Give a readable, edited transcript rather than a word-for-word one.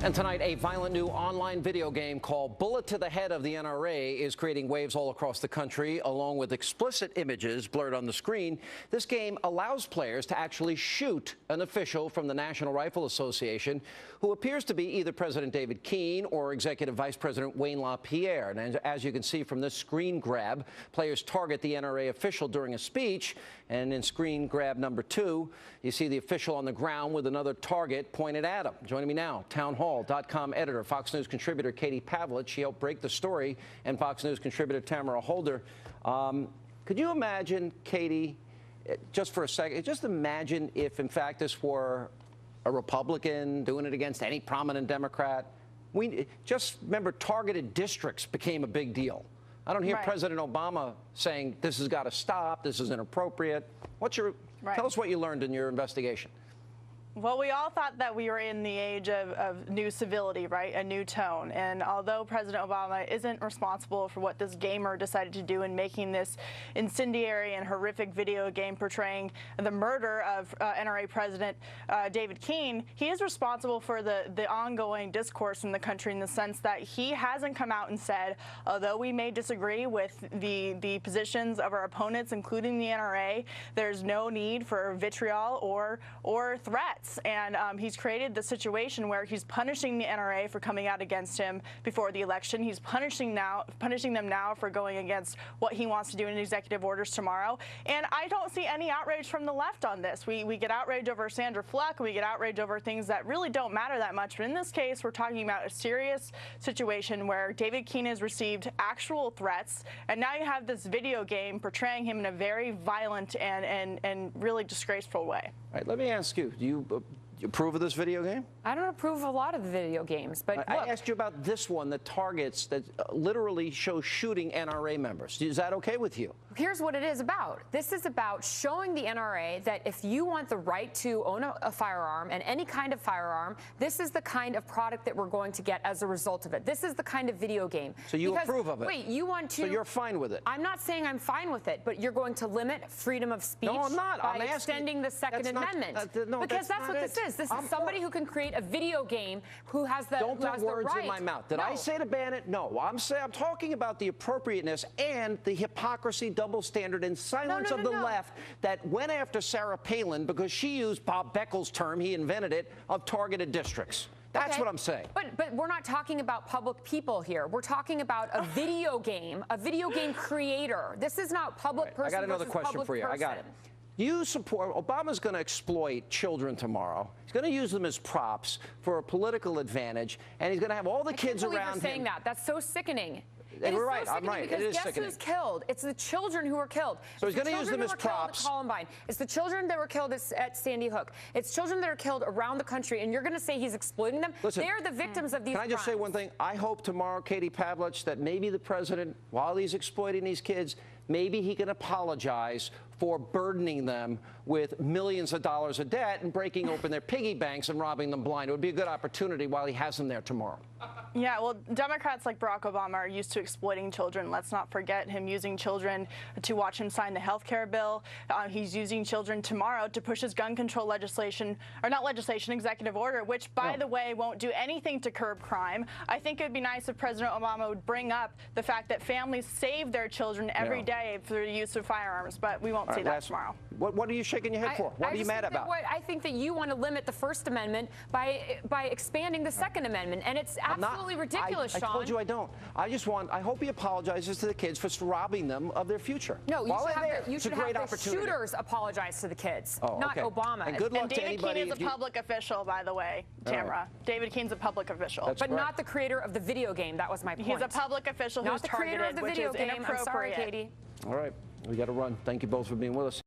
And tonight, a violent new online video game called Bullet to the Head of the NRA is creating waves all across the country, along with explicit images blurred on the screen. This game allows players to actually shoot an official from the National Rifle Association who appears to be either President David Keene or Executive Vice President Wayne LaPierre. And as you can see from this screen grab, players target the NRA official during a speech. And in screen grab number 2, you see the official on the ground with another target pointed at him. Joining me now, townhall.com editor, Fox News contributor Katie Pavlich. She helped break the story, and Fox News contributor Tamara Holder. Could you imagine, Katie, just for a second, just imagine if, in fact, this were a Republican doing it against any prominent Democrat? We just remember targeted districts became a big deal. I don't hear President Obama saying this has got to stop, this is inappropriate. Tell us what you learned in your investigation. Well, we all thought that we were in the age of new civility, right? A new tone. And although President Obama isn't responsible for what this gamer decided to do in making this incendiary and horrific video game portraying the murder of NRA President David Keene, he is responsible for the ongoing discourse in the country in the sense that he hasn't come out and said, although we may disagree with the positions of our opponents, including the NRA, there's no need for vitriol or threats. And he's created the situation where he's punishing the NRA for coming out against him before the election. He's punishing them now for going against what he wants to do in executive orders tomorrow. And I don't see any outrage from the left on this. We get outraged over Sandra Fluck, we get outraged over things that really don't matter that much. But in this case, we're talking about a serious situation where David Keene has received actual threats, and now you have this video game portraying him in a very violent and really disgraceful way. All right, let me ask you, do you approve of this video game? I don't approve of a lot of the video games, but I asked you about this one that targets, that literally shows shooting NRA members. Is that okay with you? Here's what it is about. This is about showing the NRA that if you want the right to own a firearm, and any kind of firearm, this is the kind of product that we're going to get as a result of it. This is the kind of video game. So you approve of it? Wait, you want to... So you're fine with it? I'm not saying I'm fine with it, but you're going to limit freedom of speech no, I'm not. by extending the Second Amendment. Because that's what this is. This is somebody who can create a video game who has the Don't put words in my mouth. Did I say to ban it? No. I'm talking about the appropriateness and the hypocrisy, double standard, and silence of the left that went after Sarah Palin because she used Bob Beckel's term, he invented it, of targeted districts. That's what I'm saying. But we're not talking about public people here. We're talking about a video game creator. This is not public person. I got another question for you. I got it. You support, Obama's going to exploit children tomorrow. He's going to use them as props for a political advantage, and he's going to have all the kids around him. I can't believe you're saying that. That's so sickening. You're right. I'm right. Because guess who's killed? It's the children who are killed. So he's going to use them as props. Columbine. It's the children that were killed at Sandy Hook. It's children that are killed around the country, and you're going to say he's exploiting them? Listen, they're the victims of these crimes. Can I just say one thing? I hope tomorrow, Katie Pavlich, that maybe the president, while he's exploiting these kids, maybe he can apologize for burdening them with millions of dollars of debt and breaking open their piggy banks and robbing them blind. It would be a good opportunity while he has them there tomorrow. Yeah, well, Democrats like Barack Obama are used to exploiting children. Let's not forget him using children to watch him sign the health care bill. He's using children tomorrow to push his gun control legislation, or not legislation, executive order, which, by the way, won't do anything to curb crime. I think it would be nice if President Obama would bring up the fact that families save their children every day through the use of firearms, but we won't see that tomorrow. What are you shaking your head for? What are you mad about? I think that you want to limit the First Amendment by expanding the Second Amendment, and it's absolutely ridiculous, Sean. I told you I don't. I hope he apologizes to the kids for robbing them of their future. No, you should have the shooters apologize to the kids, not Obama. And good luck to anybody. David Keene is a public official, by the way, Tamara. David Keene's a public official. But not the creator of the video game. That was my point. He's a public official who's targeted, which is inappropriate. I'm sorry, Katie. All right. We got to run. Thank you both for being with us.